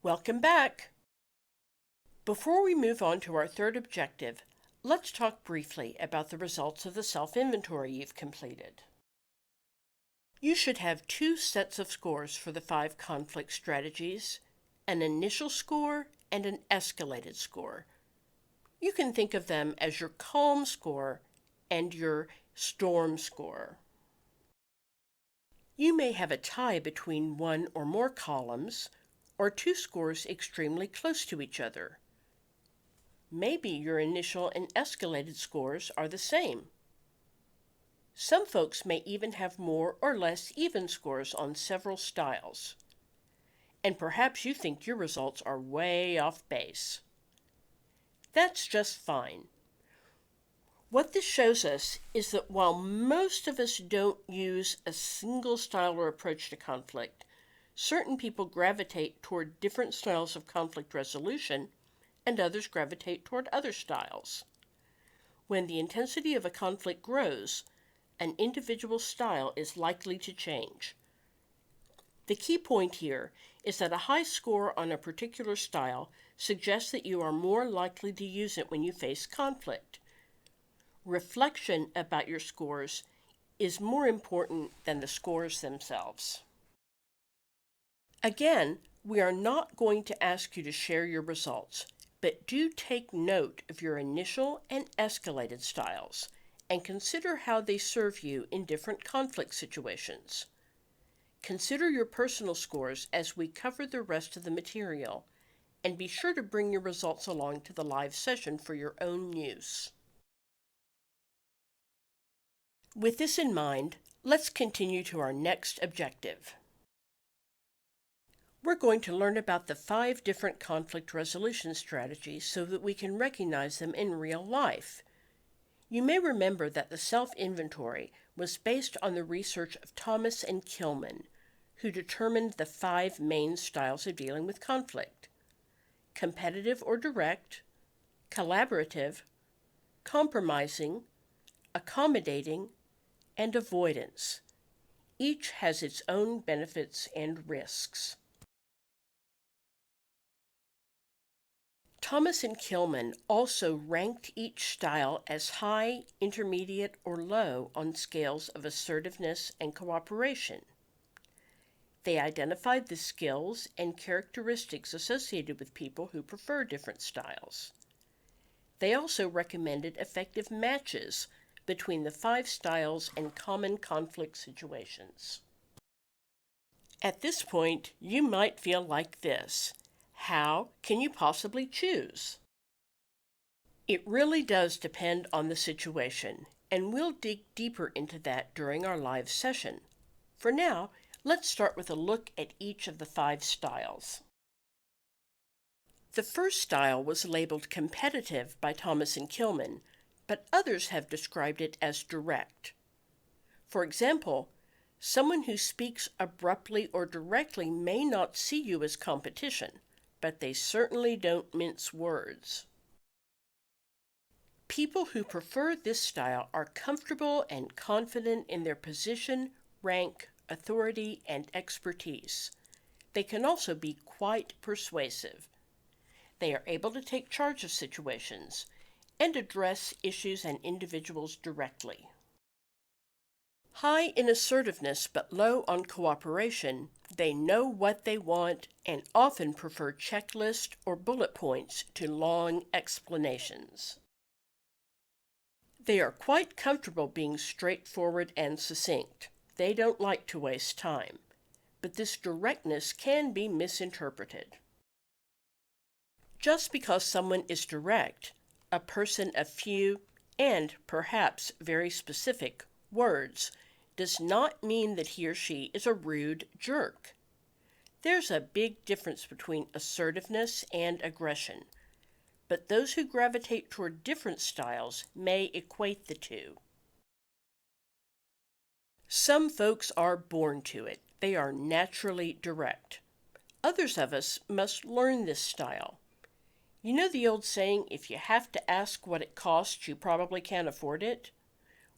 Welcome back! Before we move on to our third objective, let's talk briefly about the results of the self-inventory you've completed. You should have two sets of scores for the 5 conflict strategies, an initial score and an escalated score. You can think of them as your calm score and your storm score. You may have a tie between one or more columns, or two scores extremely close to each other. Maybe your initial and escalated scores are the same. Some folks may even have more or less even scores on several styles. And perhaps you think your results are way off base. That's just fine. What this shows us is that while most of us don't use a single style or approach to conflict, certain people gravitate toward different styles of conflict resolution, and others gravitate toward other styles. When the intensity of a conflict grows, an individual style is likely to change. The key point here is that a high score on a particular style suggests that you are more likely to use it when you face conflict. Reflection about your scores is more important than the scores themselves. Again, we are not going to ask you to share your results, but do take note of your initial and escalated styles and consider how they serve you in different conflict situations. Consider your personal scores as we cover the rest of the material, and be sure to bring your results along to the live session for your own use. With this in mind, let's continue to our next objective. We're going to learn about the 5 different conflict resolution strategies so that we can recognize them in real life. You may remember that the self-inventory was based on the research of Thomas and Kilman, who determined the 5 main styles of dealing with conflict: competitive or direct, collaborative, compromising, accommodating, and avoidance. Each has its own benefits and risks. Thomas and Kilman also ranked each style as high, intermediate, or low on scales of assertiveness and cooperation. They identified the skills and characteristics associated with people who prefer different styles. They also recommended effective matches between the 5 styles and common conflict situations. At this point, you might feel like this: how can you possibly choose? It really does depend on the situation, and we'll dig deeper into that during our live session. For now, let's start with a look at each of the 5 styles. The first style was labeled competitive by Thomas and Kilman, but others have described it as direct. For example, someone who speaks abruptly or directly may not see you as competition, but they certainly don't mince words. People who prefer this style are comfortable and confident in their position, rank, authority, and expertise. They can also be quite persuasive. They are able to take charge of situations and address issues and individuals directly. High in assertiveness but low on cooperation, they know what they want and often prefer checklists or bullet points to long explanations. They are quite comfortable being straightforward and succinct. They don't like to waste time, but this directness can be misinterpreted. Just because someone is direct, a person of few and perhaps very specific words, does not mean that he or she is a rude jerk. There's a big difference between assertiveness and aggression, but those who gravitate toward different styles may equate the two. Some folks are born to it. They are naturally direct. Others of us must learn this style. You know the old saying, if you have to ask what it costs, you probably can't afford it?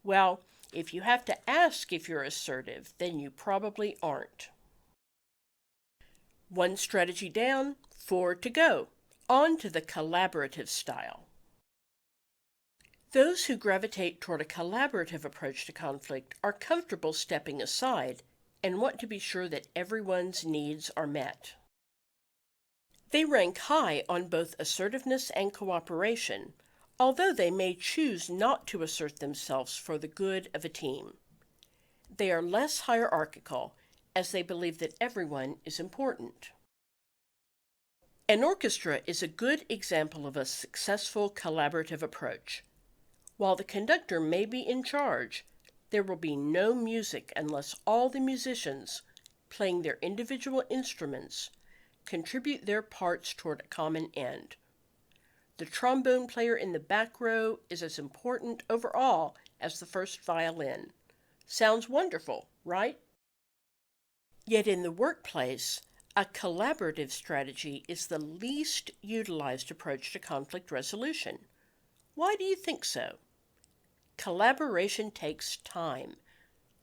Well, if you have to ask if you're assertive, then you probably aren't. One strategy down, 4 to go. On to the collaborative style. Those who gravitate toward a collaborative approach to conflict are comfortable stepping aside and want to be sure that everyone's needs are met. They rank high on both assertiveness and cooperation, although they may choose not to assert themselves for the good of a team. They are less hierarchical, as they believe that everyone is important. An orchestra is a good example of a successful collaborative approach. While the conductor may be in charge, there will be no music unless all the musicians, playing their individual instruments, contribute their parts toward a common end. The trombone player in the back row is as important overall as the first violin. Sounds wonderful, right? Yet in the workplace, a collaborative strategy is the least utilized approach to conflict resolution. Why do you think so? Collaboration takes time.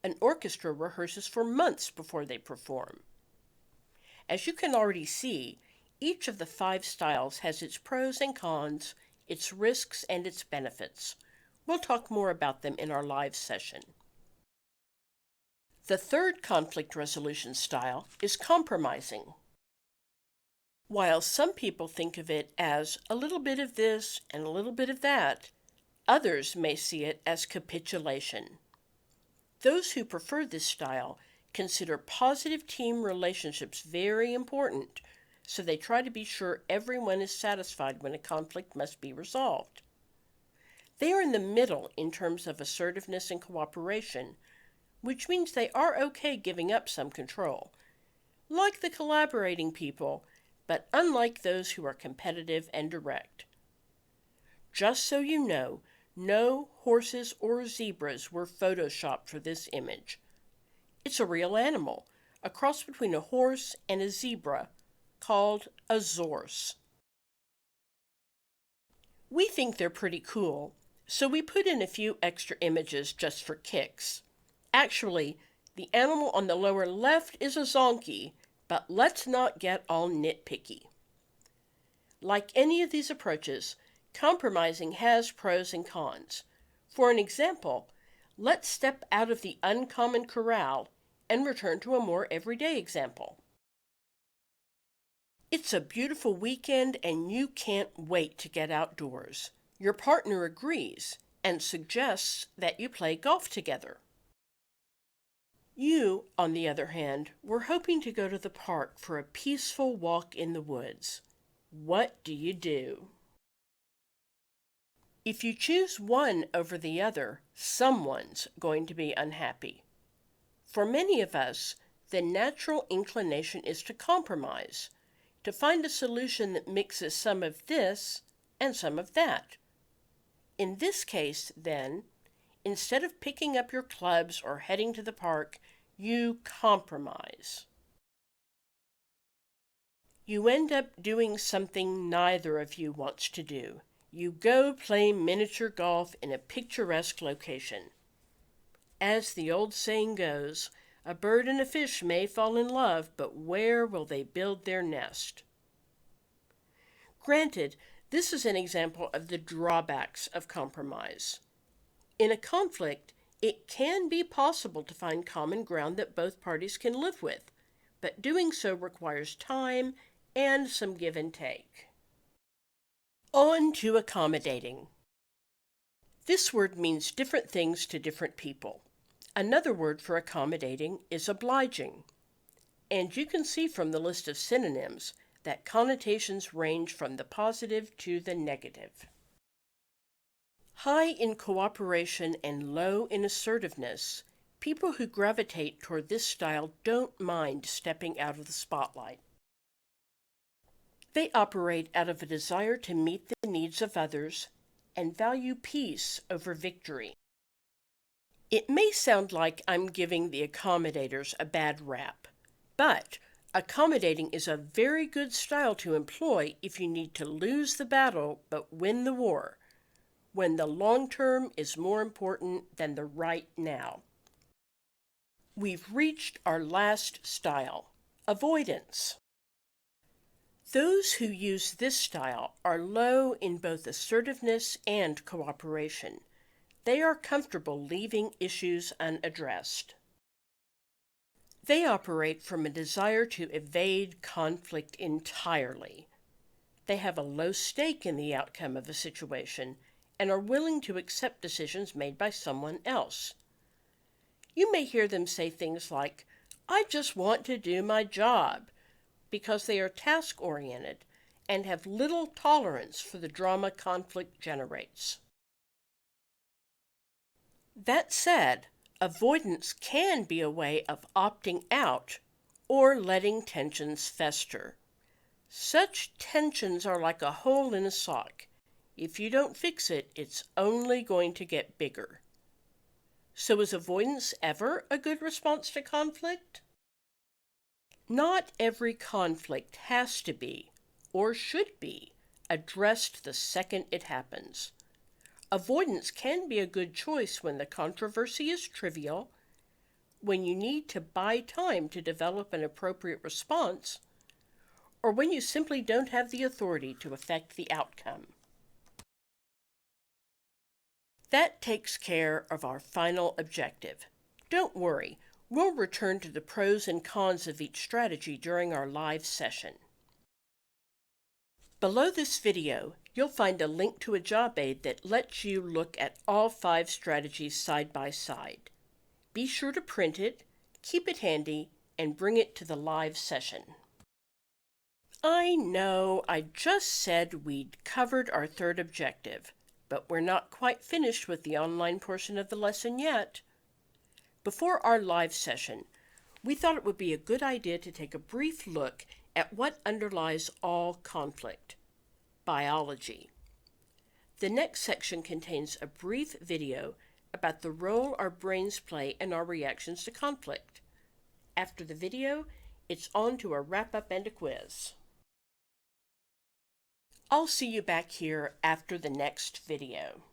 An orchestra rehearses for months before they perform. As you can already see, each of the 5 styles has its pros and cons, its risks and its benefits. We'll talk more about them in our live session. The third conflict resolution style is compromising. While some people think of it as a little bit of this and a little bit of that, others may see it as capitulation. Those who prefer this style consider positive team relationships very important, so they try to be sure everyone is satisfied when a conflict must be resolved. They are in the middle in terms of assertiveness and cooperation, which means they are okay giving up some control, like the collaborating people, but unlike those who are competitive and direct. Just so you know, no horses or zebras were photoshopped for this image. It's a real animal, a cross between a horse and a zebra, called a zorse. We think they're pretty cool, so we put in a few extra images just for kicks. Actually, the animal on the lower left is a zonkey, but let's not get all nitpicky. Like any of these approaches, compromising has pros and cons. For an example, let's step out of the uncommon corral and return to a more everyday example. It's a beautiful weekend and you can't wait to get outdoors. Your partner agrees and suggests that you play golf together. You, on the other hand, were hoping to go to the park for a peaceful walk in the woods. What do you do? If you choose one over the other, someone's going to be unhappy. For many of us, the natural inclination is to compromise, to find a solution that mixes some of this and some of that. In this case, then, instead of picking up your clubs or heading to the park, you compromise. You end up doing something neither of you wants to do. You go play miniature golf in a picturesque location. As the old saying goes, a bird and a fish may fall in love, but where will they build their nest? Granted, this is an example of the drawbacks of compromise. In a conflict, it can be possible to find common ground that both parties can live with, but doing so requires time and some give and take. On to accommodating. This word means different things to different people. Another word for accommodating is obliging. And you can see from the list of synonyms that connotations range from the positive to the negative. High in cooperation and low in assertiveness, people who gravitate toward this style don't mind stepping out of the spotlight. They operate out of a desire to meet the needs of others and value peace over victory. It may sound like I'm giving the accommodators a bad rap, but accommodating is a very good style to employ if you need to lose the battle but win the war, when the long term is more important than the right now. We've reached our last style, avoidance. Those who use this style are low in both assertiveness and cooperation. They are comfortable leaving issues unaddressed. They operate from a desire to evade conflict entirely. They have a low stake in the outcome of a situation and are willing to accept decisions made by someone else. You may hear them say things like, "I just want to do my job," because they are task-oriented and have little tolerance for the drama conflict generates. That said, avoidance can be a way of opting out or letting tensions fester. Such tensions are like a hole in a sock. If you don't fix it, it's only going to get bigger. So is avoidance ever a good response to conflict? Not every conflict has to be, or should be, addressed the second it happens. Avoidance can be a good choice when the controversy is trivial, when you need to buy time to develop an appropriate response, or when you simply don't have the authority to affect the outcome. That takes care of our final objective. Don't worry, we'll return to the pros and cons of each strategy during our live session. Below this video, you'll find a link to a job aid that lets you look at all 5 strategies side by side. Be sure to print it, keep it handy, and bring it to the live session. I know I just said we'd covered our 3rd objective, but we're not quite finished with the online portion of the lesson yet. Before our live session, we thought it would be a good idea to take a brief look at what underlies all conflict: biology. The next section contains a brief video about the role our brains play in our reactions to conflict. After the video, it's on to a wrap-up and a quiz. I'll see you back here after the next video.